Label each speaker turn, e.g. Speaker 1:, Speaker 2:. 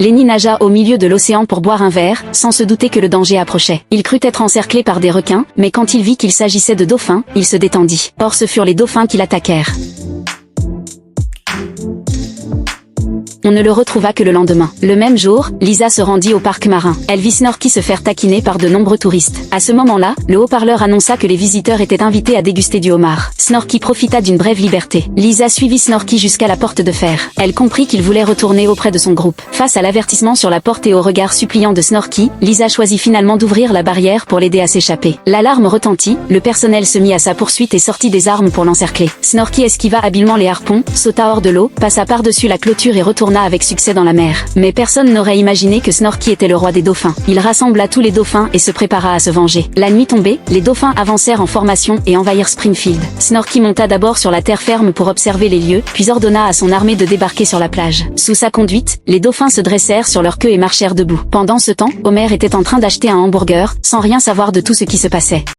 Speaker 1: Lenny nagea au milieu de l'océan pour boire un verre, sans se douter que le danger approchait. Il crut être encerclé par des requins, mais quand il vit qu'il s'agissait de dauphins, il se détendit. Or ce furent les dauphins qui l'attaquèrent. On ne le retrouva que le lendemain. Le même jour, Lisa se rendit au parc marin. Elle vit Snorky se faire taquiner par de nombreux touristes. À ce moment-là, le haut-parleur annonça que les visiteurs étaient invités à déguster du homard. Snorky profita d'une brève liberté. Lisa suivit Snorky jusqu'à la porte de fer. Elle comprit qu'il voulait retourner auprès de son groupe. Face à l'avertissement sur la porte et au regard suppliant de Snorky, Lisa choisit finalement d'ouvrir la barrière pour l'aider à s'échapper. L'alarme retentit, le personnel se mit à sa poursuite et sortit des armes pour l'encercler. Snorky esquiva habilement les harpons, sauta hors de l'eau, passa par-dessus la clôture et retourna avec succès dans la mer. Mais personne n'aurait imaginé que Snorky était le roi des dauphins. Il rassembla tous les dauphins et se prépara à se venger. La nuit tombée, les dauphins avancèrent en formation et envahirent Springfield. Snorky monta d'abord sur la terre ferme pour observer les lieux, puis ordonna à son armée de débarquer sur la plage. Sous sa conduite, les dauphins se dressèrent sur leur queue et marchèrent debout. Pendant ce temps, Homer était en train d'acheter un hamburger, sans rien savoir de tout ce qui se passait.